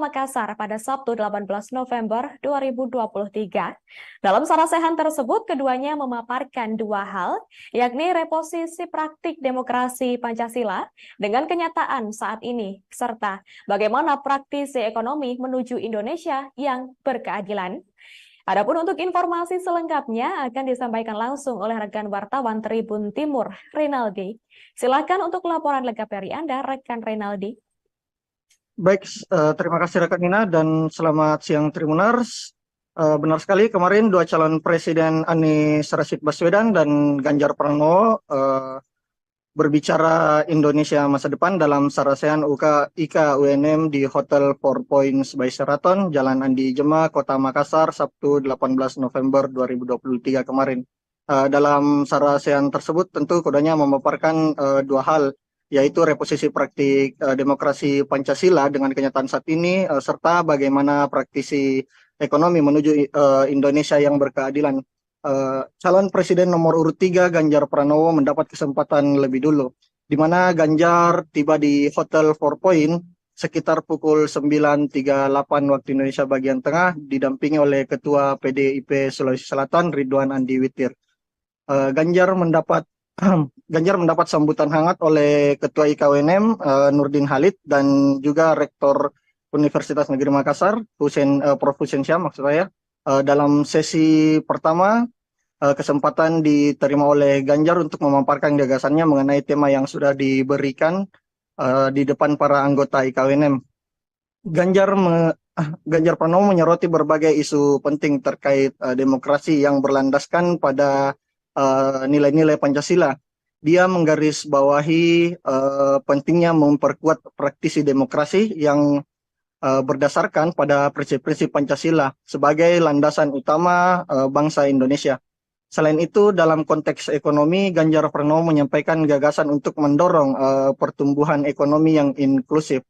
Makassar pada Sabtu 18 November 2023. Dalam sarasehan tersebut, keduanya memaparkan dua hal, yakni reposisi praktik demokrasi Pancasila dengan kenyataan saat ini, serta bagaimana praktisi ekonomi menuju Indonesia yang berkeadilan. Adapun untuk informasi selengkapnya akan disampaikan langsung oleh rekan wartawan Tribun Timur, Rinaldi. Silakan untuk laporan lengkap dari Anda, rekan Rinaldi. Baik, terima kasih rekan Nina dan selamat siang Tribuners. Benar sekali kemarin dua calon presiden Anies Rashid Baswedan dan Ganjar Pranowo berbicara Indonesia masa depan dalam sarasehan IKA UNM di Hotel Four Points by Sheraton, Jalan Andi Jema, Kota Makassar, Sabtu 18 November 2023 kemarin. Dalam sarasehan tersebut tentu keduanya memaparkan dua hal, yaitu reposisi praktik demokrasi Pancasila dengan kenyataan saat ini, serta bagaimana praktisi ekonomi menuju Indonesia yang berkeadilan. Calon presiden nomor urut 3 Ganjar Pranowo mendapat kesempatan lebih dulu, di mana Ganjar tiba di Hotel Four Point sekitar pukul 9.38 waktu Indonesia bagian tengah, didampingi oleh Ketua PDIP Sulawesi Selatan Ridwan Andi Witir. Ganjar mendapat Ganjar mendapat sambutan hangat oleh Ketua IKWNM Nurdin Halid dan juga Rektor Universitas Negeri Makassar, Prof. Husein Syam maksud saya. Dalam sesi pertama, kesempatan diterima oleh Ganjar untuk memaparkan gagasannya mengenai tema yang sudah diberikan di depan para anggota IKWNM. Ganjar Pranowo menyoroti berbagai isu penting terkait demokrasi yang berlandaskan pada nilai-nilai Pancasila. Dia menggarisbawahi pentingnya memperkuat praktisi demokrasi yang berdasarkan pada prinsip-prinsip Pancasila sebagai landasan utama bangsa Indonesia. Selain itu, dalam konteks ekonomi, Ganjar Pranowo menyampaikan gagasan untuk mendorong pertumbuhan ekonomi yang inklusif,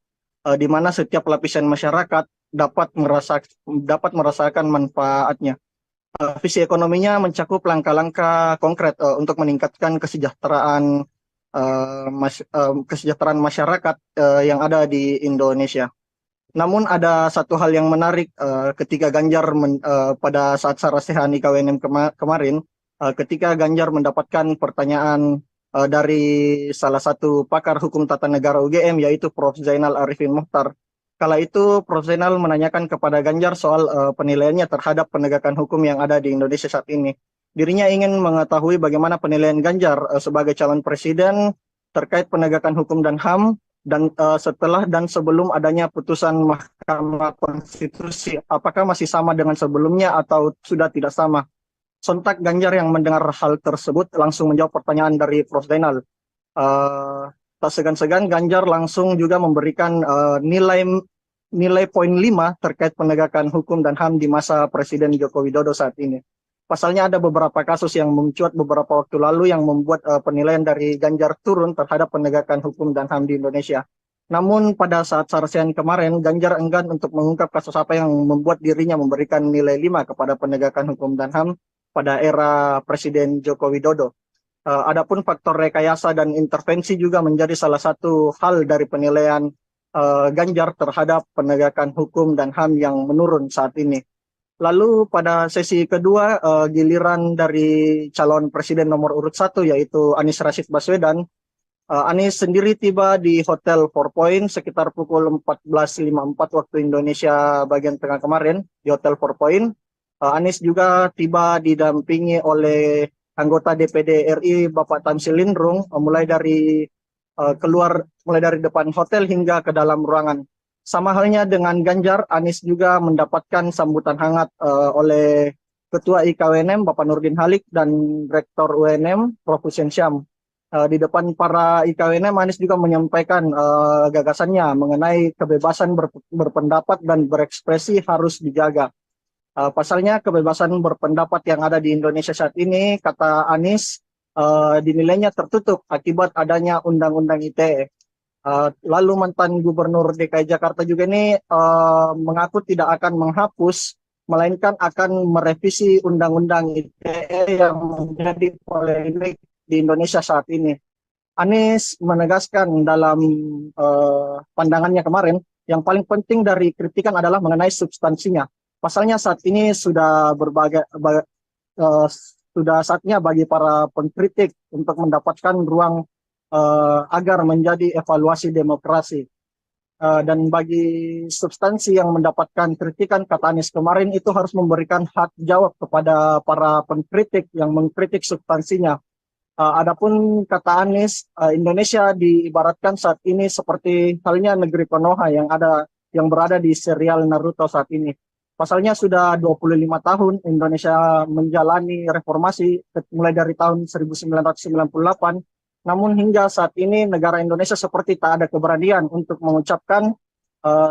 di mana setiap lapisan masyarakat dapat merasakan manfaatnya. Visi ekonominya mencakup langkah-langkah konkret untuk meningkatkan kesejahteraan masyarakat yang ada di Indonesia. Namun ada satu hal yang menarik ketika Ganjar pada saat sarasehan IKWNM kemarin, ketika Ganjar mendapatkan pertanyaan dari salah satu pakar hukum tata negara UGM, yaitu Prof. Zainal Arifin Mokhtar. Kala itu Prof. Zainal menanyakan kepada Ganjar soal penilaiannya terhadap penegakan hukum yang ada di Indonesia saat ini. Dirinya ingin mengetahui bagaimana penilaian Ganjar sebagai calon presiden terkait penegakan hukum dan HAM, dan setelah dan sebelum adanya putusan Mahkamah Konstitusi, apakah masih sama dengan sebelumnya atau sudah tidak sama? Sontak Ganjar yang mendengar hal tersebut langsung menjawab pertanyaan dari Prof. Zainal. Tak segan-segan Ganjar langsung juga memberikan nilai poin 5 terkait penegakan hukum dan HAM di masa Presiden Joko Widodo saat ini. Pasalnya ada beberapa kasus yang mencuat beberapa waktu lalu yang membuat penilaian dari Ganjar turun terhadap penegakan hukum dan HAM di Indonesia. Namun pada saat sarasehan kemarin, Ganjar enggan untuk mengungkap kasus apa yang membuat dirinya memberikan nilai 5 kepada penegakan hukum dan HAM pada era Presiden Joko Widodo. Adapun faktor rekayasa dan intervensi juga menjadi salah satu hal dari penilaian Ganjar terhadap penegakan hukum dan HAM yang menurun saat ini. Lalu pada sesi kedua, giliran dari calon presiden nomor urut 1 yaitu Anies Rashid Baswedan. Anies sendiri tiba di Hotel Four Points sekitar pukul 14.54 waktu Indonesia bagian tengah kemarin di Hotel Four Points. Anies juga tiba didampingi oleh anggota DPD RI Bapak Tamsil Lindrung, mulai dari depan hotel hingga ke dalam ruangan. Sama halnya dengan Ganjar, Anies juga mendapatkan sambutan hangat oleh Ketua IKWNM Bapak Nurdin Halid dan Rektor UNM Prof. Husein Syam. Di depan para IKWNM, Anies juga menyampaikan gagasannya mengenai kebebasan berpendapat dan berekspresi harus dijaga. Pasalnya kebebasan berpendapat yang ada di Indonesia saat ini, kata Anies, dinilainya tertutup akibat adanya Undang-Undang ITE. Lalu mantan Gubernur DKI Jakarta juga ini mengaku tidak akan menghapus, melainkan akan merevisi Undang-Undang ITE yang menjadi polemik di Indonesia saat ini. Anies menegaskan dalam pandangannya kemarin, Yang paling penting dari kritikan adalah mengenai substansinya. Pasalnya saat ini sudah sudah saatnya bagi para pengkritik untuk mendapatkan ruang agar menjadi evaluasi demokrasi. Dan bagi substansi yang mendapatkan kritikan, kata Anies kemarin, itu harus memberikan hak jawab kepada para pengkritik yang mengkritik substansinya. Adapun kata Anies, Indonesia diibaratkan saat ini seperti halnya negeri Konoha yang berada di serial Naruto saat ini. Pasalnya sudah 25 tahun Indonesia menjalani reformasi mulai dari tahun 1998. Namun hingga saat ini negara Indonesia seperti tak ada keberanian untuk mengucapkan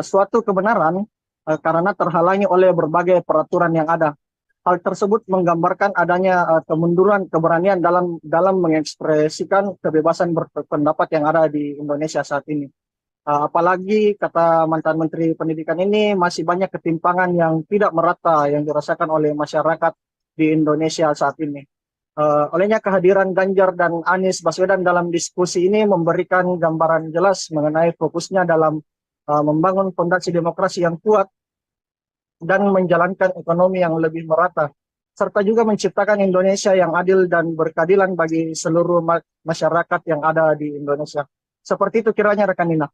suatu kebenaran karena terhalangi oleh berbagai peraturan yang ada. Hal tersebut menggambarkan adanya kemunduran keberanian dalam mengekspresikan kebebasan berpendapat yang ada di Indonesia saat ini. Apalagi kata mantan Menteri Pendidikan ini masih banyak ketimpangan yang tidak merata yang dirasakan oleh masyarakat di Indonesia saat ini. Olehnya kehadiran Ganjar dan Anies Baswedan dalam diskusi ini memberikan gambaran jelas mengenai fokusnya dalam membangun fondasi demokrasi yang kuat dan menjalankan ekonomi yang lebih merata, serta juga menciptakan Indonesia yang adil dan berkeadilan bagi seluruh masyarakat yang ada di Indonesia. Seperti itu kiranya rekan Nina.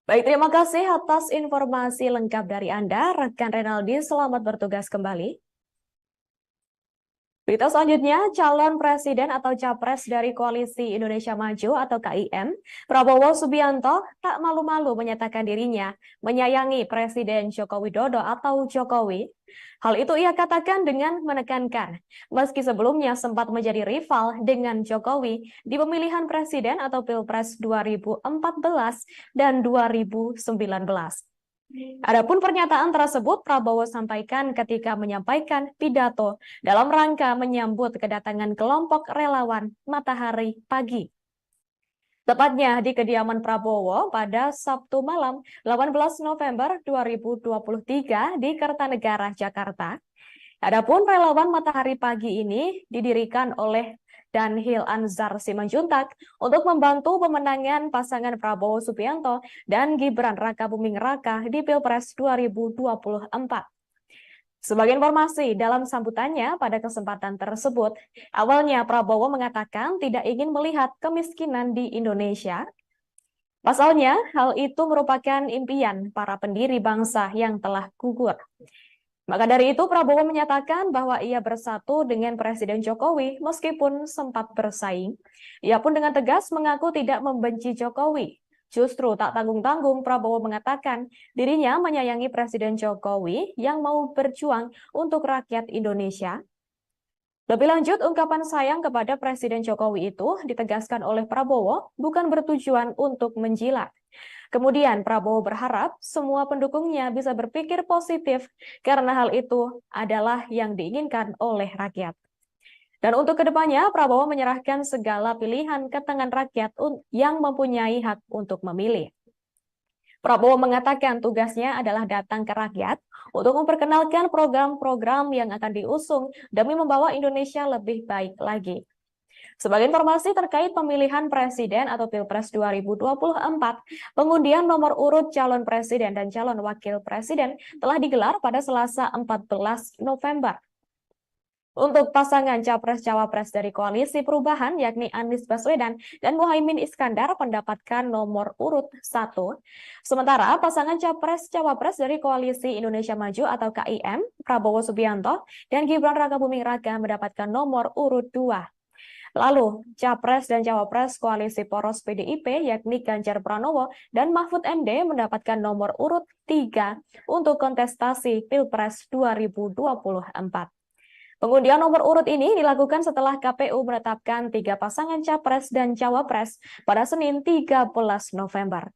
Baik, terima kasih atas informasi lengkap dari Anda, rekan Renaldi. Selamat bertugas kembali. Berita selanjutnya, calon presiden atau capres dari Koalisi Indonesia Maju atau KIM, Prabowo Subianto tak malu-malu menyatakan dirinya menyayangi Presiden Joko Widodo atau Jokowi. Hal itu ia katakan dengan menekankan, meski sebelumnya sempat menjadi rival dengan Jokowi di pemilihan presiden atau Pilpres 2014 dan 2019. Adapun pernyataan tersebut Prabowo sampaikan ketika menyampaikan pidato dalam rangka menyambut kedatangan kelompok relawan Matahari Pagi. Tepatnya di kediaman Prabowo pada Sabtu malam 18 November 2023 di Kertanegara, Jakarta. Adapun relawan Matahari Pagi ini didirikan oleh Danhil Anzar Simanjuntak untuk membantu pemenangan pasangan Prabowo Subianto dan Gibran Rakabuming Raka di Pilpres 2024. Sebagai informasi, dalam sambutannya pada kesempatan tersebut, awalnya Prabowo mengatakan tidak ingin melihat kemiskinan di Indonesia. Pasalnya, hal itu merupakan impian para pendiri bangsa yang telah gugur. Maka dari itu Prabowo menyatakan bahwa ia bersatu dengan Presiden Jokowi meskipun sempat bersaing. Ia pun dengan tegas mengaku tidak membenci Jokowi. Justru tak tanggung-tanggung Prabowo mengatakan dirinya menyayangi Presiden Jokowi yang mau berjuang untuk rakyat Indonesia. Lebih lanjut, ungkapan sayang kepada Presiden Jokowi itu ditegaskan oleh Prabowo bukan bertujuan untuk menjilat. Kemudian Prabowo berharap semua pendukungnya bisa berpikir positif karena hal itu adalah yang diinginkan oleh rakyat. Dan untuk kedepannya, Prabowo menyerahkan segala pilihan ke tangan rakyat yang mempunyai hak untuk memilih. Prabowo mengatakan tugasnya adalah datang ke rakyat untuk memperkenalkan program-program yang akan diusung demi membawa Indonesia lebih baik lagi. Sebagai informasi terkait pemilihan presiden atau Pilpres 2024, pengundian nomor urut calon presiden dan calon wakil presiden telah digelar pada Selasa 14 November. Untuk pasangan Capres-Cawapres dari Koalisi Perubahan, yakni Anies Baswedan dan Muhaimin Iskandar mendapatkan nomor urut 1. Sementara pasangan Capres-Cawapres dari Koalisi Indonesia Maju atau KIM, Prabowo Subianto dan Gibran Rakabuming Raka mendapatkan nomor urut 2. Lalu, Capres dan Cawapres Koalisi Poros PDIP yakni Ganjar Pranowo dan Mahfud MD mendapatkan nomor urut 3 untuk kontestasi Pilpres 2024. Pengundian nomor urut ini dilakukan setelah KPU menetapkan 3 pasangan Capres dan Cawapres pada Senin 13 November.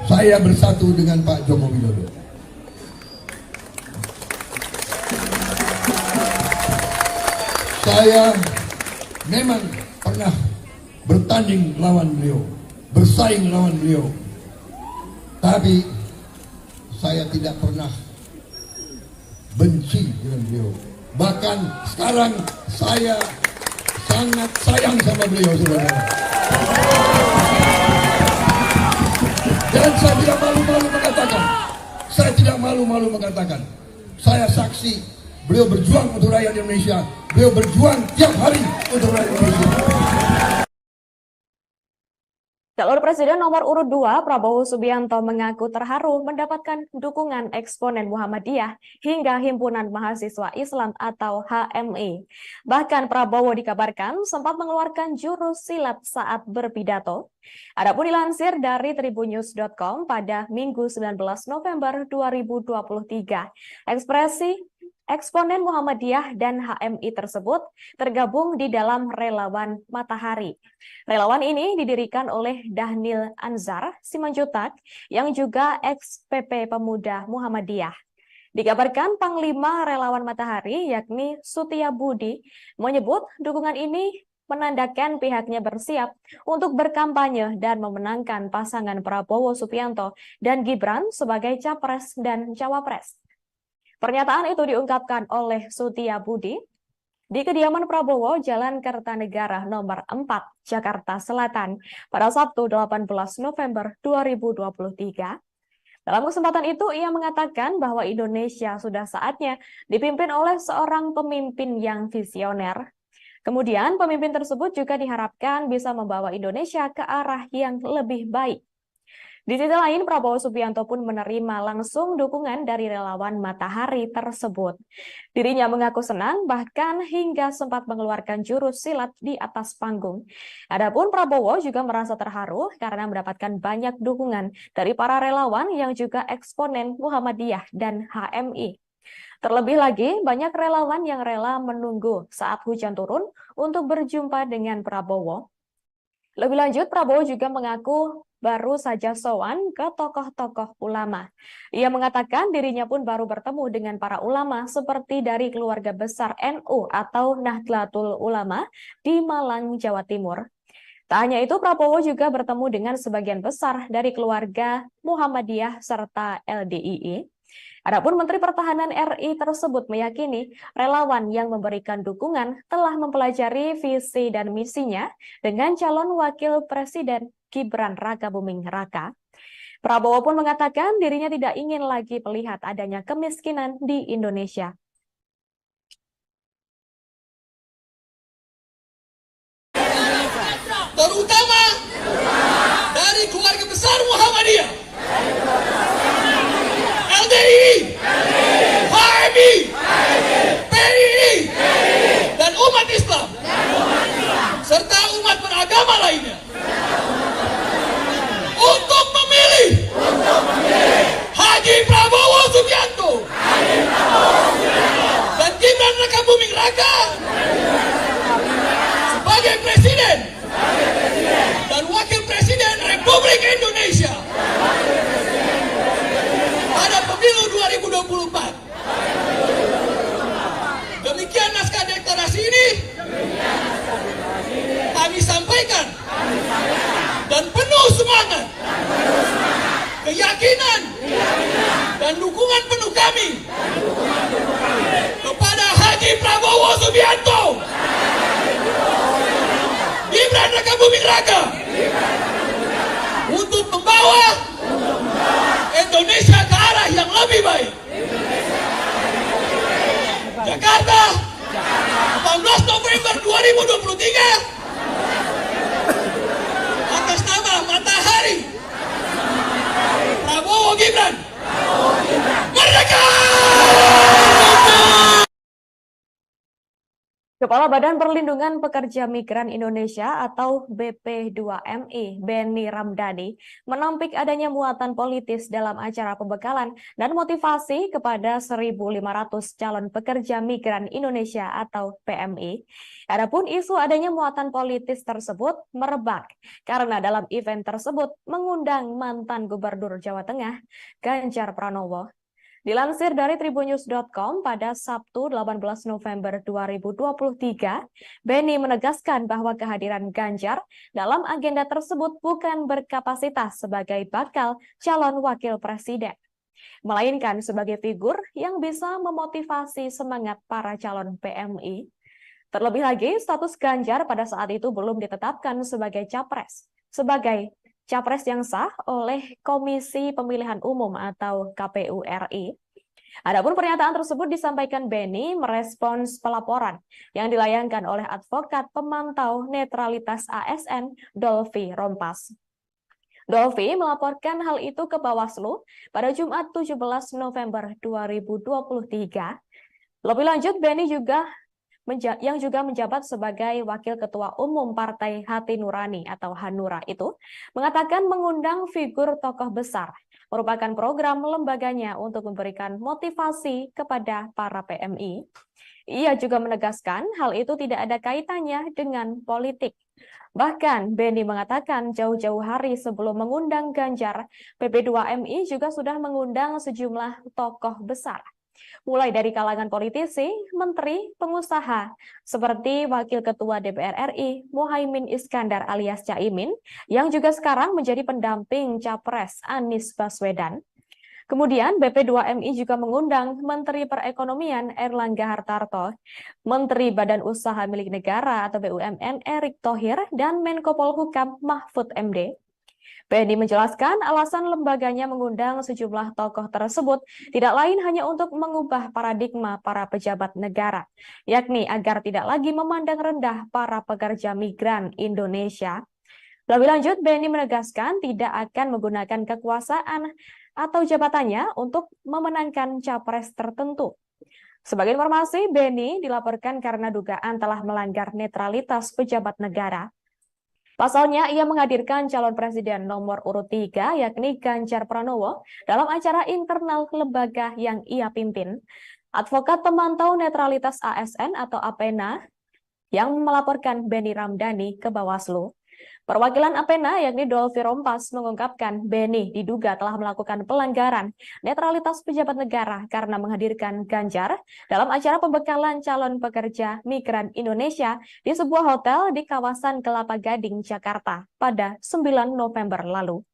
Saya bersatu dengan Pak Joko Widodo. Saya memang pernah bertanding lawan beliau, bersaing lawan beliau. Tapi saya tidak pernah benci dengan beliau. Bahkan sekarang saya sangat sayang sama beliau, saudara. Dan saya tidak malu-malu mengatakan, saya saksi beliau berjuang untuk rakyat Indonesia, beliau berjuang tiap hari untuk rakyat Indonesia. Calon Presiden nomor urut 2 Prabowo Subianto mengaku terharu mendapatkan dukungan eksponen Muhammadiyah hingga Himpunan Mahasiswa Islam atau HMI. Bahkan Prabowo dikabarkan sempat mengeluarkan jurus silat saat berpidato. Adapun dilansir dari tribunnews.com pada Minggu 19 November 2023, eksponen Muhammadiyah dan HMI tersebut tergabung di dalam Relawan Matahari. Relawan ini didirikan oleh Dhanil Anzar Simanjuntak yang juga ex-PP Pemuda Muhammadiyah. Dikabarkan Panglima Relawan Matahari yakni Sutiabudi menyebut dukungan ini menandakan pihaknya bersiap untuk berkampanye dan memenangkan pasangan Prabowo Subianto dan Gibran sebagai Capres dan Cawapres. Pernyataan itu diungkapkan oleh Sutiabudi di kediaman Prabowo Jalan Kertanegara nomor 4, Jakarta Selatan pada Sabtu 18 November 2023. Dalam kesempatan itu, ia mengatakan bahwa Indonesia sudah saatnya dipimpin oleh seorang pemimpin yang visioner. Kemudian, pemimpin tersebut juga diharapkan bisa membawa Indonesia ke arah yang lebih baik. Di sisi lain, Prabowo Subianto pun menerima langsung dukungan dari relawan Matahari tersebut. Dirinya mengaku senang, bahkan hingga sempat mengeluarkan jurus silat di atas panggung. Adapun Prabowo juga merasa terharu karena mendapatkan banyak dukungan dari para relawan yang juga eksponen Muhammadiyah dan HMI. Terlebih lagi, banyak relawan yang rela menunggu saat hujan turun untuk berjumpa dengan Prabowo. Lebih lanjut, Prabowo juga mengaku baru saja sowan ke tokoh-tokoh ulama. Ia mengatakan dirinya pun baru bertemu dengan para ulama seperti dari keluarga besar NU atau Nahdlatul Ulama di Malang, Jawa Timur. Tak hanya itu, Prabowo juga bertemu dengan sebagian besar dari keluarga Muhammadiyah serta LDII. Adapun Menteri Pertahanan RI tersebut meyakini relawan yang memberikan dukungan telah mempelajari visi dan misinya dengan calon wakil presiden Gibran Rakabuming Raka. Prabowo pun mengatakan dirinya tidak ingin lagi melihat adanya kemiskinan di Indonesia. Terutama dari keluarga besar Muhammadiyah, LDI, HMI, PII, dan umat Islam, serta umat beragama lainnya, untuk memilih Haji Prabowo Subianto dan Gibran Rakabuming Raka sebagai Presiden dan Wakil Presiden Republik Indonesia pada pemilu 2024. Demikian naskah deklarasi ini kami sampaikan dan penuh semangat, keyakinan dan dukungan penuh kami kepada Haji Prabowo Subianto, Gibran Rakabuming Raka untuk membawa Indonesia ke arah yang lebih baik. Jakarta, 18 November 2023, atas nama Matahari, Prabowo Gibran, merdeka! Kepala Badan Perlindungan Pekerja Migran Indonesia atau BP2MI, Benny Ramdhani, menampik adanya muatan politis dalam acara pembekalan dan motivasi kepada 1.500 calon pekerja migran Indonesia atau PMI. Adapun isu adanya muatan politis tersebut merebak karena dalam event tersebut mengundang mantan Gubernur Jawa Tengah, Ganjar Pranowo. Dilansir dari tribunnews.com pada Sabtu 18 November 2023, Benny menegaskan bahwa kehadiran Ganjar dalam agenda tersebut bukan berkapasitas sebagai bakal calon wakil presiden, melainkan sebagai figur yang bisa memotivasi semangat para calon PMI. Terlebih lagi, status Ganjar pada saat itu belum ditetapkan sebagai capres yang sah oleh Komisi Pemilihan Umum atau KPU RI. Adapun pernyataan tersebut disampaikan Beni merespons pelaporan yang dilayangkan oleh advokat pemantau netralitas ASN Dolvi Rompas. Dolvi melaporkan hal itu ke Bawaslu pada Jumat 17 November 2023. Lebih lanjut, Beni yang juga menjabat sebagai Wakil Ketua Umum Partai Hati Nurani atau Hanura itu, mengatakan mengundang figur tokoh besar merupakan program lembaganya untuk memberikan motivasi kepada para PMI. Ia juga menegaskan hal itu tidak ada kaitannya dengan politik. Bahkan Beni mengatakan jauh-jauh hari sebelum mengundang Ganjar, PP2MI juga sudah mengundang sejumlah tokoh besar, mulai dari kalangan politisi, menteri, pengusaha, seperti Wakil Ketua DPR RI, Muhaimin Iskandar alias Caimin, yang juga sekarang menjadi pendamping Capres Anies Baswedan. Kemudian BP2MI juga mengundang Menteri Perekonomian Erlangga Hartarto, Menteri Badan Usaha Milik Negara atau BUMN Erick Thohir, dan Menko Polhukam Mahfud MD. Beni menjelaskan alasan lembaganya mengundang sejumlah tokoh tersebut tidak lain hanya untuk mengubah paradigma para pejabat negara, yakni agar tidak lagi memandang rendah para pekerja migran Indonesia. Lebih lanjut, Beni menegaskan tidak akan menggunakan kekuasaan atau jabatannya untuk memenangkan capres tertentu. Sebagai informasi, Beni dilaporkan karena dugaan telah melanggar netralitas pejabat negara. Pasalnya, ia menghadirkan calon presiden nomor urut 3, yakni Ganjar Pranowo, dalam acara internal lembaga yang ia pimpin. Advokat pemantau netralitas ASN atau APENA yang melaporkan Beni Ramdhani ke Bawaslu. Perwakilan APENA yakni Dolvi Rompas mengungkapkan Beni diduga telah melakukan pelanggaran netralitas pejabat negara karena menghadirkan Ganjar dalam acara pembekalan calon pekerja migran Indonesia di sebuah hotel di kawasan Kelapa Gading, Jakarta pada 9 November lalu.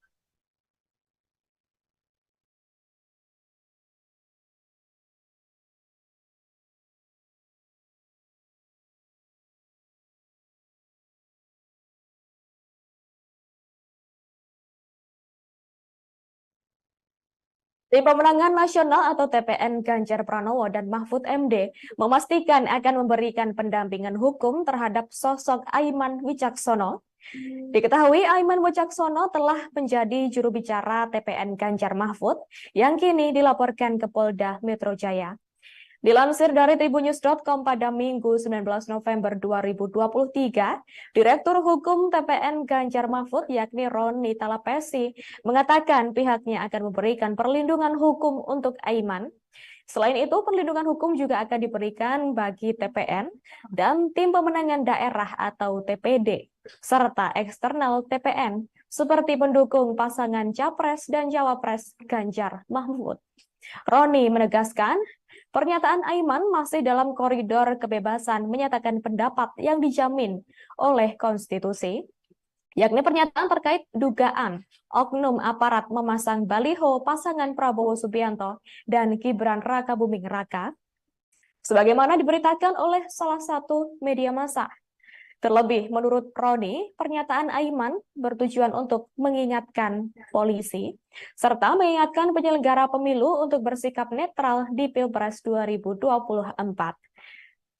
Tim Pemenangan Nasional atau TPN Ganjar Pranowo dan Mahfud MD memastikan akan memberikan pendampingan hukum terhadap sosok Aiman Wicaksono. Diketahui Aiman Wicaksono telah menjadi juru bicara TPN Ganjar Mahfud yang kini dilaporkan ke Polda Metro Jaya. Dilansir dari tribunnews.com pada Minggu 19 November 2023, Direktur Hukum TPN Ganjar Mahfud yakni Roni Talapesi mengatakan pihaknya akan memberikan perlindungan hukum untuk Aiman. Selain itu, perlindungan hukum juga akan diberikan bagi TPN dan Tim Pemenangan Daerah atau TPD, serta eksternal TPN, seperti pendukung pasangan Capres dan Cawapres Ganjar Mahfud. Roni menegaskan, pernyataan Aiman masih dalam koridor kebebasan menyatakan pendapat yang dijamin oleh konstitusi, yakni pernyataan terkait dugaan oknum aparat memasang baliho pasangan Prabowo Subianto dan Gibran Rakabuming Raka, sebagaimana diberitakan oleh salah satu media massa. Terlebih, menurut Roni, pernyataan Aiman bertujuan untuk mengingatkan polisi, serta mengingatkan penyelenggara pemilu untuk bersikap netral di Pilpres 2024.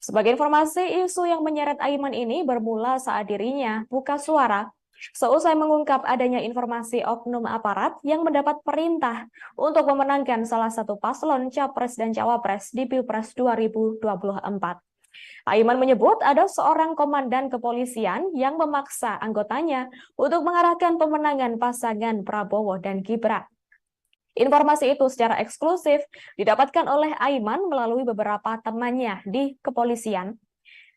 Sebagai informasi, isu yang menyeret Aiman ini bermula saat dirinya buka suara seusai mengungkap adanya informasi oknum aparat yang mendapat perintah untuk memenangkan salah satu paslon Capres dan Cawapres di Pilpres 2024. Aiman menyebut ada seorang komandan kepolisian yang memaksa anggotanya untuk mengarahkan pemenangan pasangan Prabowo dan Gibran. Informasi itu secara eksklusif didapatkan oleh Aiman melalui beberapa temannya di kepolisian.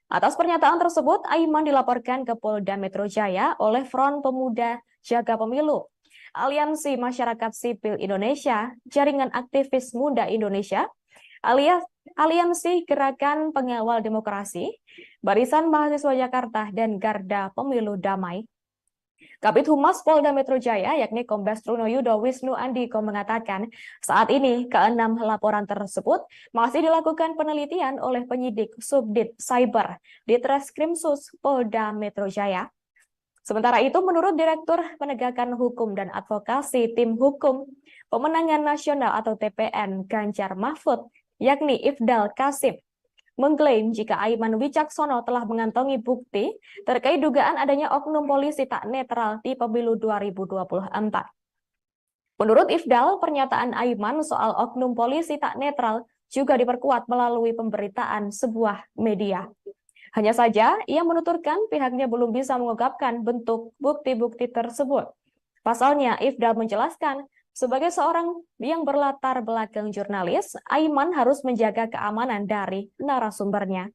Atas pernyataan tersebut, Aiman dilaporkan ke Polda Metro Jaya oleh Front Pemuda Jaga Pemilu, Aliansi Masyarakat Sipil Indonesia, Jaringan Aktivis Muda Indonesia, Aliansi Gerakan Pengawal Demokrasi, Barisan Mahasiswa Jakarta, dan Garda Pemilu Damai. Kabid Humas Polda Metro Jaya, yakni Kombes Truno Yudo Wisnu Andiko mengatakan, saat ini keenam laporan tersebut masih dilakukan penelitian oleh penyidik Subdit Cyber di Treskrimsus Polda Metro Jaya. Sementara itu, menurut Direktur Penegakan Hukum dan Advokasi Tim Hukum Pemenangan Nasional atau TPN Ganjar Mahfud, yakni Ifdal Kasim, mengklaim jika Aiman Wicaksono telah mengantongi bukti terkait dugaan adanya oknum polisi tak netral di pemilu 2024. Menurut Ifdal, pernyataan Aiman soal oknum polisi tak netral juga diperkuat melalui pemberitaan sebuah media. Hanya saja, ia menuturkan pihaknya belum bisa mengungkapkan bentuk bukti-bukti tersebut. Pasalnya, Ifdal menjelaskan, sebagai seorang yang berlatar belakang jurnalis, Aiman harus menjaga keamanan dari narasumbernya.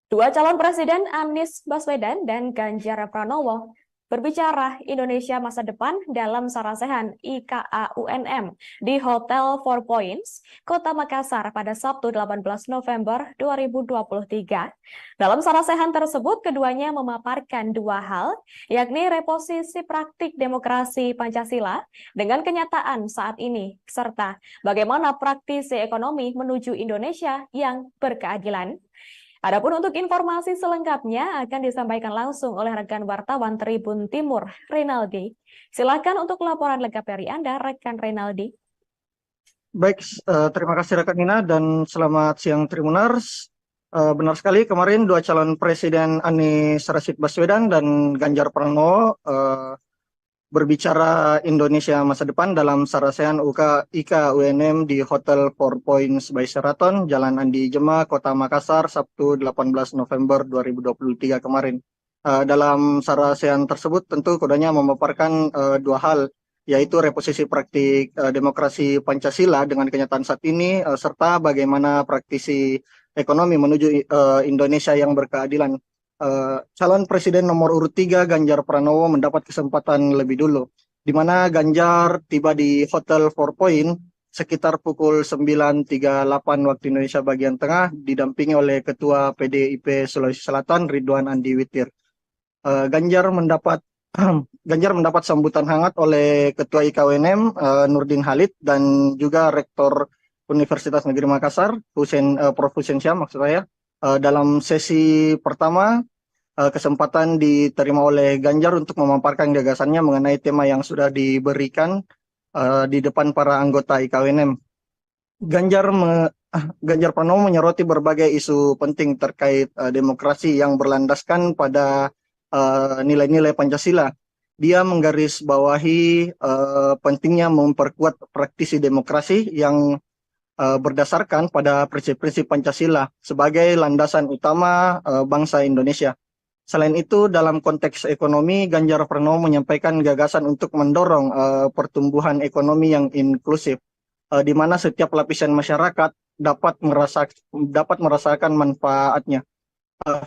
Dua calon presiden Anies Baswedan dan Ganjar Pranowo berbicara Indonesia masa depan dalam sarasehan IKA UNM di Hotel Four Points, Kota Makassar pada Sabtu 18 November 2023. Dalam sarasehan tersebut, keduanya memaparkan dua hal, yakni reposisi praktik demokrasi Pancasila dengan kenyataan saat ini, serta bagaimana praktisi ekonomi menuju Indonesia yang berkeadilan. Adapun untuk informasi selengkapnya akan disampaikan langsung oleh rekan wartawan Tribun Timur, Reynaldi. Silakan untuk laporan lengkap dari Anda, rekan Reynaldi. Baik, terima kasih rekan Nina dan selamat siang Tribuners. Benar sekali, kemarin dua calon presiden Anies Rashid Baswedan dan Ganjar Pranowo berbicara Indonesia masa depan dalam sarasehan IKA UNM di Hotel Four Points by Sheraton, Jalan Andi Jema, Kota Makassar, Sabtu 18 November 2023 kemarin. Dalam sarasehan tersebut tentu keduanya memaparkan dua hal, yaitu reposisi praktik demokrasi Pancasila dengan kenyataan saat ini, serta bagaimana praktisi ekonomi menuju Indonesia yang berkeadilan. Calon presiden nomor urut 3 Ganjar Pranowo mendapat kesempatan lebih dulu, di mana Ganjar tiba di Hotel Four Point sekitar pukul 9.38 waktu Indonesia bagian tengah, didampingi oleh Ketua PDIP Sulawesi Selatan Ridwan Andi Witir. Ganjar mendapat sambutan hangat oleh Ketua IKWNM Nurdin Halid dan juga Rektor Universitas Negeri Makassar Prof. Hussein Syam maksud saya. Dalam sesi pertama, kesempatan diterima oleh Ganjar untuk memaparkan gagasannya mengenai tema yang sudah diberikan di depan para anggota IKWNM. Ganjar Pranowo menyoroti berbagai isu penting terkait demokrasi yang berlandaskan pada nilai-nilai Pancasila. Dia menggarisbawahi pentingnya memperkuat praktisi demokrasi yang berdasarkan pada prinsip-prinsip Pancasila sebagai landasan utama bangsa Indonesia. Selain itu, dalam konteks ekonomi, Ganjar Pranowo menyampaikan gagasan untuk mendorong pertumbuhan ekonomi yang inklusif, di mana setiap lapisan masyarakat dapat merasakan manfaatnya.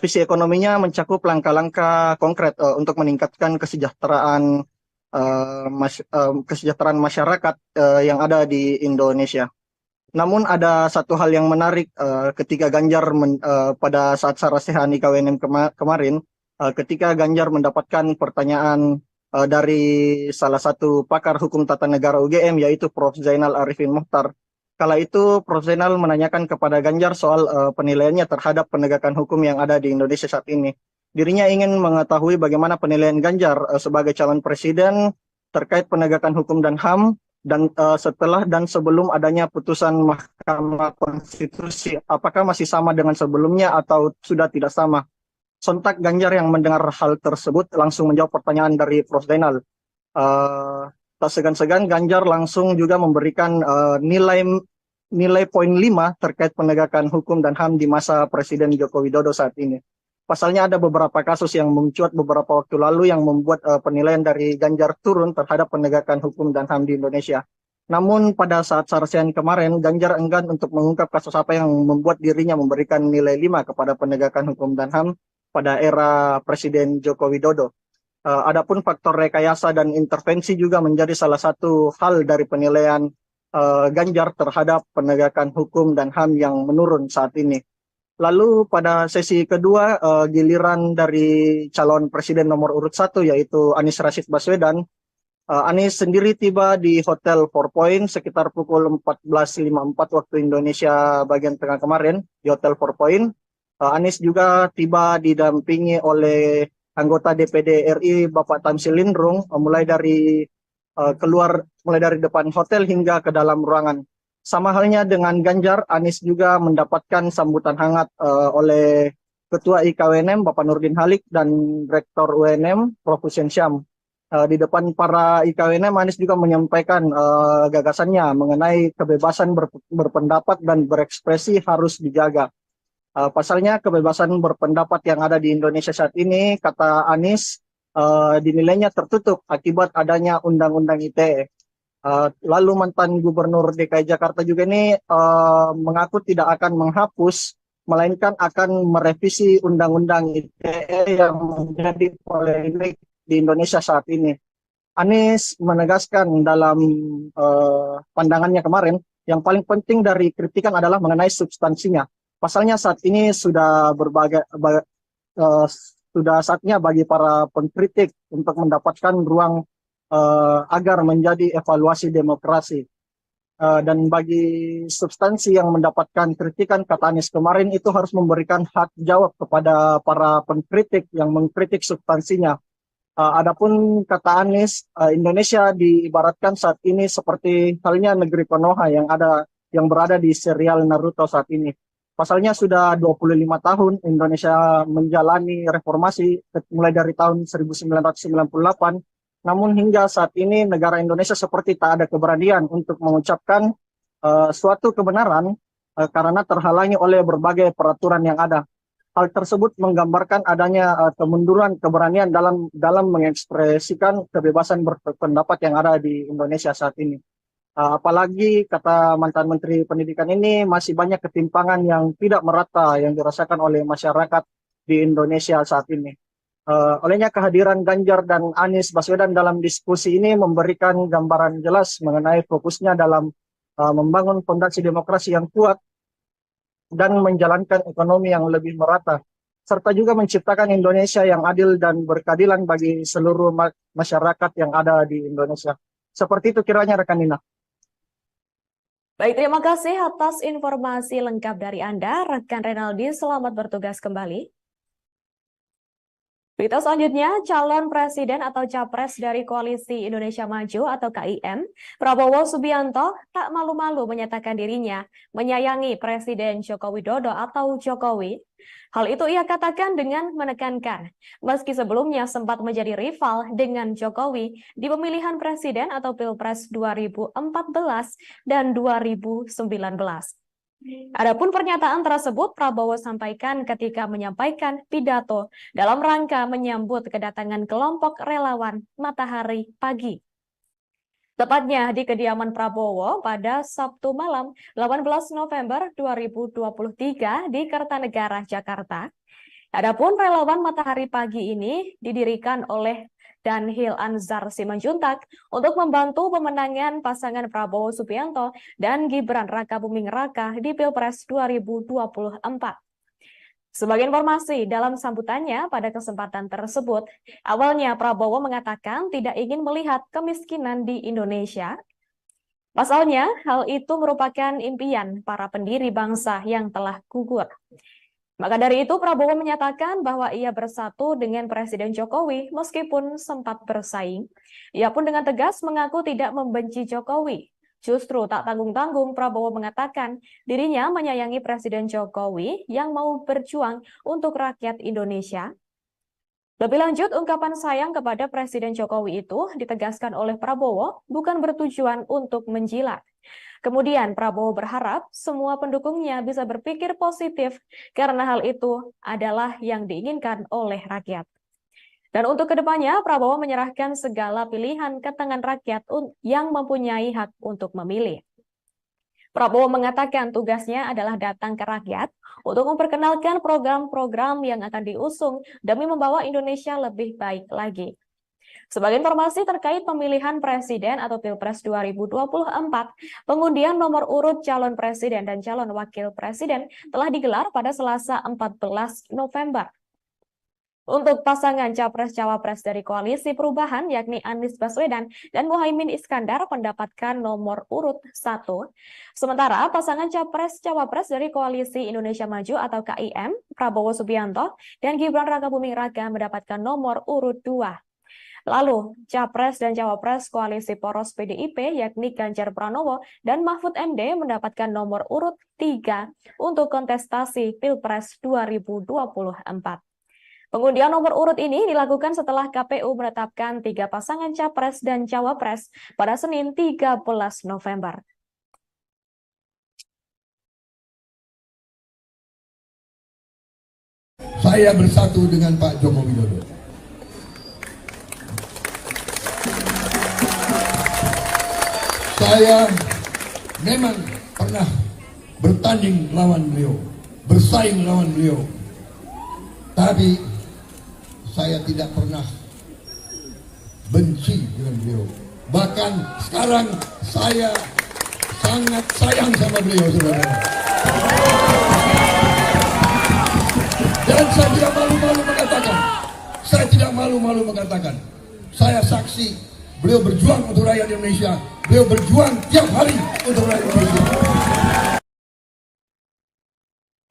Visi ekonominya mencakup langkah-langkah konkret untuk meningkatkan kesejahteraan masyarakat yang ada di Indonesia. Namun ada satu hal yang menarik ketika Ganjar pada saat sarasehan IKWNM kemarin, ketika Ganjar mendapatkan pertanyaan dari salah satu pakar hukum tata negara UGM, yaitu Prof. Zainal Arifin Mokhtar, Kala itu Prof. Zainal menanyakan kepada Ganjar soal penilaiannya terhadap penegakan hukum yang ada di Indonesia saat ini. Dirinya ingin mengetahui bagaimana penilaian Ganjar sebagai calon presiden terkait penegakan hukum dan HAM dan setelah dan sebelum adanya putusan Mahkamah Konstitusi, apakah masih sama dengan sebelumnya atau sudah tidak sama? Sontak Ganjar yang mendengar hal tersebut langsung menjawab pertanyaan dari Prof. Zainal. Eh, Tak segan-segan Ganjar langsung juga memberikan nilai poin 5 terkait penegakan hukum dan HAM di masa Presiden Joko Widodo saat ini. Pasalnya ada beberapa kasus yang mencuat beberapa waktu lalu yang membuat penilaian dari Ganjar turun terhadap penegakan hukum dan HAM di Indonesia. Namun pada saat sarsehan kemarin, Ganjar enggan untuk mengungkap kasus apa yang membuat dirinya memberikan nilai 5 kepada penegakan hukum dan HAM pada era Presiden Joko Widodo. Adapun faktor rekayasa dan intervensi juga menjadi salah satu hal dari penilaian Ganjar terhadap penegakan hukum dan HAM yang menurun saat ini. Lalu pada sesi kedua, giliran dari calon presiden nomor urut 1 yaitu Anies Rashid Baswedan. Anies sendiri tiba di Hotel Four Point sekitar pukul 14.54 waktu Indonesia bagian tengah kemarin di Hotel Four Point. Anies juga tiba didampingi oleh anggota DPD RI Bapak Tamsil Lindrung, mulai dari depan hotel hingga ke dalam ruangan. Sama halnya dengan Ganjar, Anies juga mendapatkan sambutan hangat oleh Ketua IKWNM Bapak Nurdin Halik dan Rektor UNM Prof. Hussein Syam. Di depan para IKWNM, Anies juga menyampaikan gagasannya mengenai kebebasan berpendapat dan berekspresi harus dijaga. Pasalnya kebebasan berpendapat yang ada di Indonesia saat ini, kata Anies, dinilainya tertutup akibat adanya Undang-Undang ITE. Lalu mantan Gubernur DKI Jakarta juga ini mengaku tidak akan menghapus, melainkan akan merevisi Undang-Undang ITE yang menjadi polemik di Indonesia saat ini. Anies menegaskan dalam pandangannya kemarin, yang paling penting dari kritikan adalah mengenai substansinya. Pasalnya saat ini sudah sudah saatnya bagi para pengkritik untuk mendapatkan ruang agar menjadi evaluasi demokrasi. Dan bagi substansi yang mendapatkan kritikan, kata Anies kemarin, itu harus memberikan hak jawab kepada para pengkritik yang mengkritik substansinya. Adapun kata Anies, Indonesia diibaratkan saat ini seperti halnya negeri Konoha yang berada di serial Naruto saat ini. Pasalnya sudah 25 tahun Indonesia menjalani reformasi mulai dari tahun 1998. Namun hingga saat ini negara Indonesia seperti tak ada keberanian untuk mengucapkan suatu kebenaran karena terhalangi oleh berbagai peraturan yang ada. Hal tersebut menggambarkan adanya kemunduran keberanian dalam mengekspresikan kebebasan berpendapat yang ada di Indonesia saat ini. Apalagi kata mantan Menteri Pendidikan ini masih banyak ketimpangan yang tidak merata yang dirasakan oleh masyarakat di Indonesia saat ini. Olehnya kehadiran Ganjar dan Anies Baswedan dalam diskusi ini memberikan gambaran jelas mengenai fokusnya dalam membangun fondasi demokrasi yang kuat dan menjalankan ekonomi yang lebih merata, serta juga menciptakan Indonesia yang adil dan berkeadilan bagi seluruh masyarakat yang ada di Indonesia. Seperti itu kiranya rekan Nina. Baik, terima kasih atas informasi lengkap dari Anda, rekan Renaldi. Selamat bertugas kembali. Berita selanjutnya, calon presiden atau capres dari Koalisi Indonesia Maju atau KIM, Prabowo Subianto tak malu-malu menyatakan dirinya menyayangi Presiden Joko Widodo atau Jokowi. Hal itu ia katakan dengan menekankan, meski sebelumnya sempat menjadi rival dengan Jokowi di pemilihan presiden atau Pilpres 2014 dan 2019. Adapun pernyataan tersebut Prabowo sampaikan ketika menyampaikan pidato dalam rangka menyambut kedatangan kelompok relawan Matahari Pagi. Tepatnya di kediaman Prabowo pada Sabtu malam 18 November 2023 di Kertanegara, Jakarta. Adapun relawan Matahari Pagi ini didirikan oleh Danhil Anzar Simanjuntak untuk membantu pemenangan pasangan Prabowo Subianto dan Gibran Rakabuming Raka di Pilpres 2024. Sebagai informasi, dalam sambutannya pada kesempatan tersebut, awalnya Prabowo mengatakan tidak ingin melihat kemiskinan di Indonesia. Pasalnya, hal itu merupakan impian para pendiri bangsa yang telah gugur. Maka dari itu, Prabowo menyatakan bahwa ia bersatu dengan Presiden Jokowi meskipun sempat bersaing. Ia pun dengan tegas mengaku tidak membenci Jokowi. Justru tak tanggung-tanggung, Prabowo mengatakan dirinya menyayangi Presiden Jokowi yang mau berjuang untuk rakyat Indonesia. Lebih lanjut, ungkapan sayang kepada Presiden Jokowi itu ditegaskan oleh Prabowo bukan bertujuan untuk menjilat. Kemudian Prabowo berharap semua pendukungnya bisa berpikir positif karena hal itu adalah yang diinginkan oleh rakyat. Dan untuk kedepannya, Prabowo menyerahkan segala pilihan ke tangan rakyat yang mempunyai hak untuk memilih. Prabowo mengatakan tugasnya adalah datang ke rakyat untuk memperkenalkan program-program yang akan diusung demi membawa Indonesia lebih baik lagi. Sebagai informasi terkait pemilihan presiden atau Pilpres 2024, pengundian nomor urut calon presiden dan calon wakil presiden telah digelar pada Selasa 14 November. Untuk pasangan Capres-Cawapres dari Koalisi Perubahan, yakni Anies Baswedan dan Muhaimin Iskandar mendapatkan nomor urut 1. Sementara pasangan Capres-Cawapres dari Koalisi Indonesia Maju atau KIM, Prabowo Subianto dan Gibran Rakabuming Raka mendapatkan nomor urut 2. Lalu, Capres dan Cawapres Koalisi Poros PDIP yakni Ganjar Pranowo dan Mahfud MD mendapatkan nomor urut 3 untuk kontestasi Pilpres 2024. Pengundian nomor urut ini dilakukan setelah KPU menetapkan 3 pasangan Capres dan Cawapres pada Senin 13 November. Saya bersatu dengan Pak Joko Widodo. Saya memang pernah bertanding lawan beliau, bersaing lawan beliau. Tapi saya tidak pernah benci dengan beliau. Bahkan sekarang saya sangat sayang sama beliau, saudara. Dan saya tidak malu-malu mengatakan, saya saksi beliau berjuang untuk rakyat Indonesia, beliau berjuang tiap hari untuk rakyat Indonesia.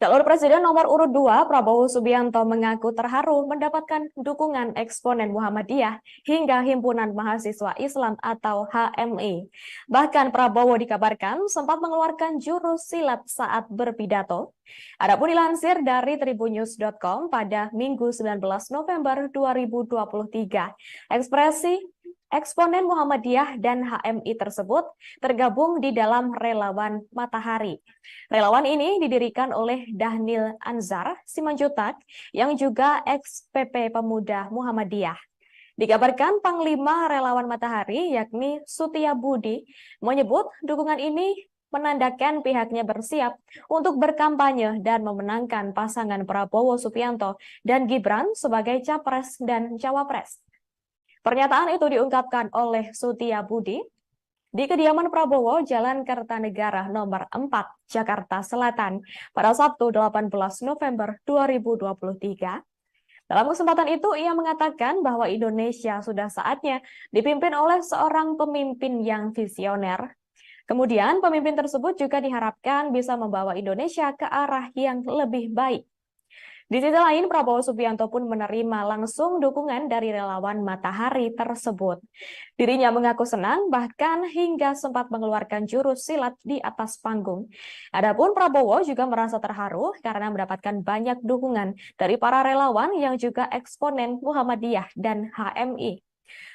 Calon Presiden nomor urut 2, Prabowo Subianto mengaku terharu mendapatkan dukungan eksponen Muhammadiyah hingga Himpunan Mahasiswa Islam atau HMI. Bahkan Prabowo dikabarkan sempat mengeluarkan jurus silat saat berpidato. Adapun dilansir dari tribunnews.com pada Minggu 19 November 2023, ekspresi eksponen Muhammadiyah dan HMI tersebut tergabung di dalam Relawan Matahari. Relawan ini didirikan oleh Dhanil Anzar Simanjuntak yang juga ex-PP Pemuda Muhammadiyah. Dikabarkan Panglima Relawan Matahari yakni Sutia Budi menyebut dukungan ini menandakan pihaknya bersiap untuk berkampanye dan memenangkan pasangan Prabowo Subianto dan Gibran sebagai Capres dan Cawapres. Pernyataan itu diungkapkan oleh Sutia Budi di kediaman Prabowo, Jalan Kertanegara nomor 4, Jakarta Selatan, pada Sabtu 18 November 2023. Dalam kesempatan itu, ia mengatakan bahwa Indonesia sudah saatnya dipimpin oleh seorang pemimpin yang visioner. Kemudian, pemimpin tersebut juga diharapkan bisa membawa Indonesia ke arah yang lebih baik. Di sisi lain, Prabowo Subianto pun menerima langsung dukungan dari relawan Matahari tersebut. Dirinya mengaku senang, bahkan hingga sempat mengeluarkan jurus silat di atas panggung. Adapun Prabowo juga merasa terharu karena mendapatkan banyak dukungan dari para relawan yang juga eksponen Muhammadiyah dan HMI.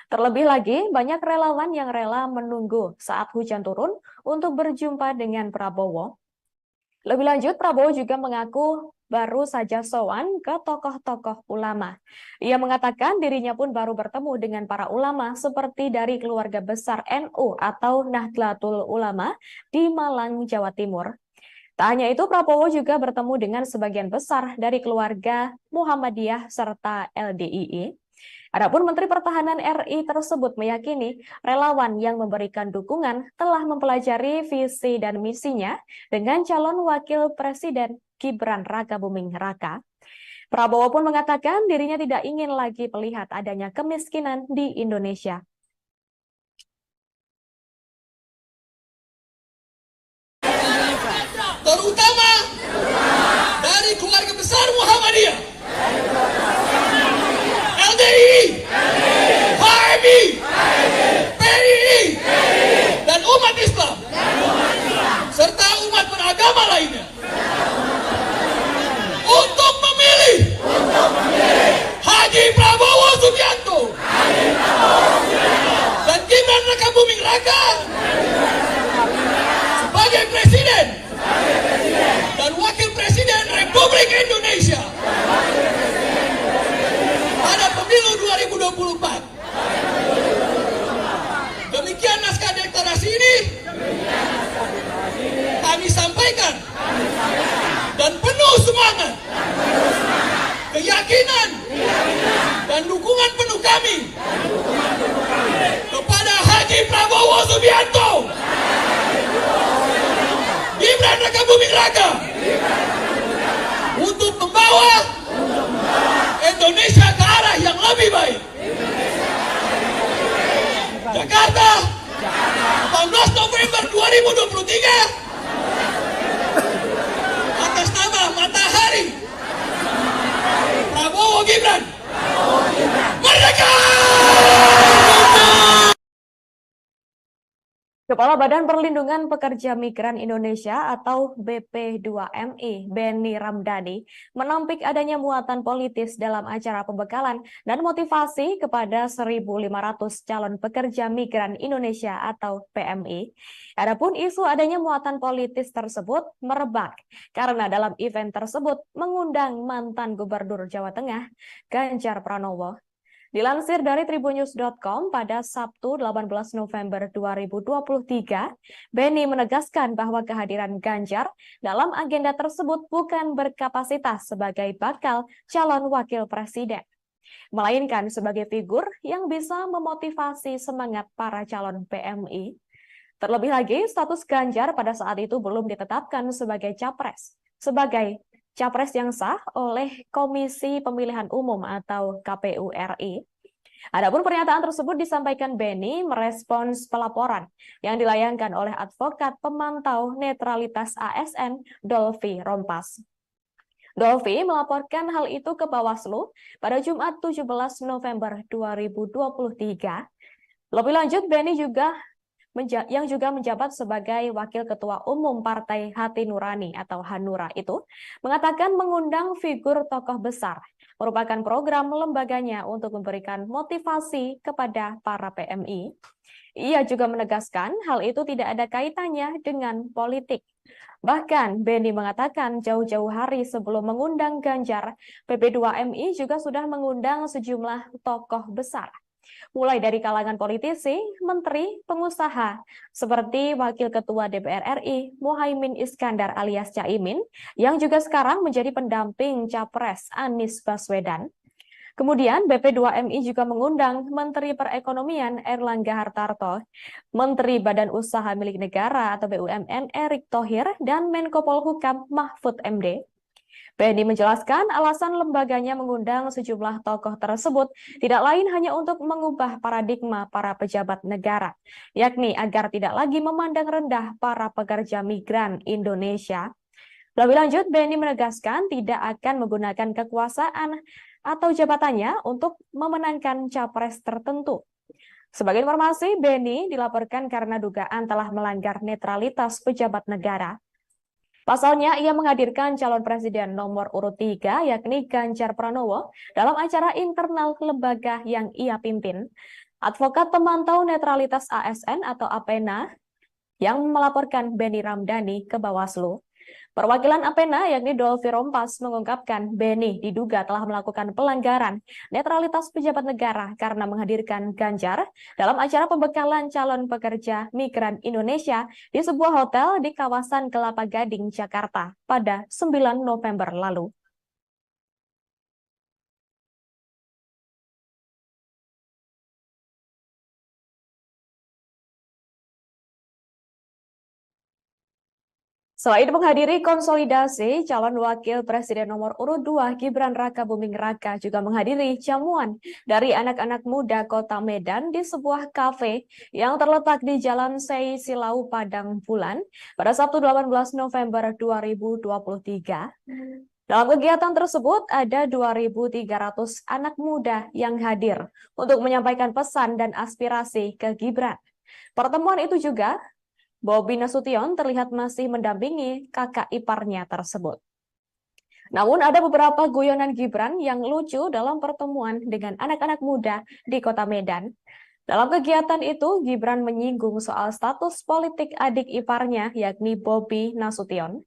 Terlebih lagi, banyak relawan yang rela menunggu saat hujan turun untuk berjumpa dengan Prabowo. Lebih lanjut, Prabowo juga mengaku baru saja sowan ke tokoh-tokoh ulama. Ia mengatakan dirinya pun baru bertemu dengan para ulama seperti dari keluarga besar NU atau Nahdlatul Ulama di Malang, Jawa Timur. Tak hanya itu, Prabowo juga bertemu dengan sebagian besar dari keluarga Muhammadiyah serta LDII. Adapun Menteri Pertahanan RI tersebut meyakini relawan yang memberikan dukungan telah mempelajari visi dan misinya dengan calon wakil presiden Gibran Rakabuming Raka. Prabowo pun mengatakan dirinya tidak ingin lagi melihat adanya kemiskinan di Indonesia. terutama dari keluarga besar Muhammadiyah, LDI, HMI, PII, dan umat Islam, serta umat beragama lainnya untuk memilih Haji Prabowo Subianto dan Gibran Rakabuming Raka sebagai Presiden dan Wakil Presiden Republik Indonesia pada pemilu 2024. Demikian naskah deklarasi ini kami sampaikan dan penuh semangat, keyakinan, dan dukungan penuh kami kepada Haji Prabowo Subianto, Gibran Rakabuming Raka untuk membawa Indonesia ke arah yang lebih baik. Jakarta, 18 November 2023, atas nama Matahari Prabowo Gibran, merdeka! Kepala Badan Perlindungan Pekerja Migran Indonesia atau BP2MI, Benny Ramdhani, menampik adanya muatan politis dalam acara pembekalan dan motivasi kepada 1.500 calon pekerja migran Indonesia atau PMI. Adapun isu adanya muatan politis tersebut merebak karena dalam event tersebut mengundang mantan Gubernur Jawa Tengah, Ganjar Pranowo. Dilansir dari tribunnews.com pada Sabtu 18 November 2023, Benny menegaskan bahwa kehadiran Ganjar dalam agenda tersebut bukan berkapasitas sebagai bakal calon wakil presiden, melainkan sebagai figur yang bisa memotivasi semangat para calon PMI. Terlebih lagi, status Ganjar pada saat itu belum ditetapkan sebagai capres yang sah oleh Komisi Pemilihan Umum atau KPU RI. Adapun pernyataan tersebut disampaikan Benny merespons pelaporan yang dilayangkan oleh advokat pemantau netralitas ASN Dolvi Rompas. Dolvi melaporkan hal itu ke Bawaslu pada Jumat 17 November 2023. Lebih lanjut, Benny yang juga menjabat sebagai Wakil Ketua Umum Partai Hati Nurani atau Hanura itu, mengatakan mengundang figur tokoh besar merupakan program lembaganya untuk memberikan motivasi kepada para PMI. Ia juga menegaskan hal itu tidak ada kaitannya dengan politik. Bahkan Benny mengatakan jauh-jauh hari sebelum mengundang Ganjar, PP2MI juga sudah mengundang sejumlah tokoh besar, mulai dari kalangan politisi, menteri, pengusaha, seperti Wakil Ketua DPR RI, Muhaimin Iskandar alias Caimin, yang juga sekarang menjadi pendamping Capres Anies Baswedan. Kemudian BP2MI juga mengundang Menteri Perekonomian Erlangga Hartarto, Menteri Badan Usaha Milik Negara atau BUMN Erick Thohir, dan Menko Polhukam Mahfud MD. Benny menjelaskan alasan lembaganya mengundang sejumlah tokoh tersebut tidak lain hanya untuk mengubah paradigma para pejabat negara, yakni agar tidak lagi memandang rendah para pekerja migran Indonesia. Lebih lanjut, Benny menegaskan tidak akan menggunakan kekuasaan atau jabatannya untuk memenangkan capres tertentu. Sebagai informasi, Benny dilaporkan karena dugaan telah melanggar netralitas pejabat negara. Pasalnya, ia menghadirkan calon presiden nomor urut 3, yakni Ganjar Pranowo, dalam acara internal lembaga yang ia pimpin. Advokat pemantau netralitas ASN atau APENA yang melaporkan Benny Ramdhani ke Bawaslu. Perwakilan APENA yakni Dolvi Rompas mengungkapkan Benny diduga telah melakukan pelanggaran netralitas pejabat negara karena menghadirkan Ganjar dalam acara pembekalan calon pekerja migran Indonesia di sebuah hotel di kawasan Kelapa Gading, Jakarta pada 9 November lalu. Selain menghadiri konsolidasi, calon wakil presiden nomor urut 2 Gibran Rakabuming Raka juga menghadiri jamuan dari anak-anak muda Kota Medan di sebuah kafe yang terletak di Jalan Sei Silau Padang Bulan pada Sabtu 18 November 2023. Dalam kegiatan tersebut ada 2.300 anak muda yang hadir untuk menyampaikan pesan dan aspirasi ke Gibran. Pertemuan itu juga Bobi Nasution terlihat masih mendampingi kakak iparnya tersebut. Namun ada beberapa guyonan Gibran yang lucu dalam pertemuan dengan anak-anak muda di Kota Medan. Dalam kegiatan itu, Gibran menyinggung soal status politik adik iparnya, yakni Bobi Nasution.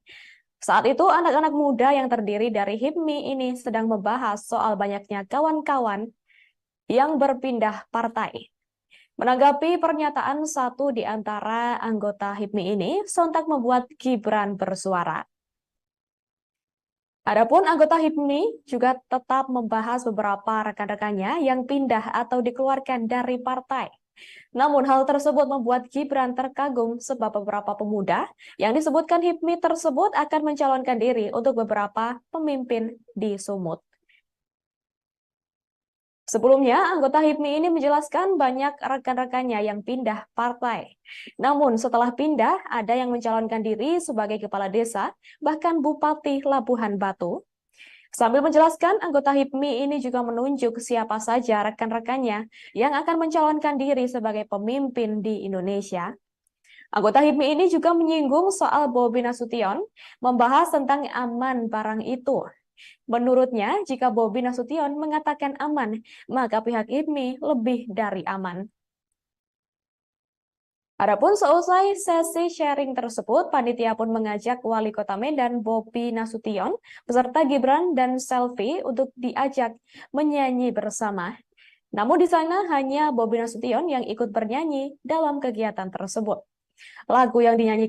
Saat itu, anak-anak muda yang terdiri dari HIPMI ini sedang membahas soal banyaknya kawan-kawan yang berpindah partai. Menanggapi pernyataan satu di antara anggota HIPMI ini, sontak membuat Gibran bersuara. Adapun anggota HIPMI juga tetap membahas beberapa rekan-rekannya yang pindah atau dikeluarkan dari partai. Namun hal tersebut membuat Gibran terkagum sebab beberapa pemuda yang disebutkan HIPMI tersebut akan mencalonkan diri untuk beberapa pemimpin di Sumut. Sebelumnya, anggota HIPMI ini menjelaskan banyak rekan-rekannya yang pindah partai. Namun setelah pindah, ada yang mencalonkan diri sebagai kepala desa, bahkan Bupati Labuhan Batu. Sambil menjelaskan, anggota HIPMI ini juga menunjuk siapa saja rekan-rekannya yang akan mencalonkan diri sebagai pemimpin di Indonesia. Anggota HIPMI ini juga menyinggung soal Bobi Nasution, membahas tentang aman barang itu. Menurutnya, jika Bobi Nasution mengatakan aman, maka pihak HIPMI lebih dari aman. Adapun seusai sesi sharing tersebut, panitia pun mengajak Wali Kota Medan Bobi Nasution beserta Gibran dan Selfie untuk diajak menyanyi bersama. Namun di sana hanya Bobi Nasution yang ikut bernyanyi dalam kegiatan tersebut. Lagu yang dinyanyikan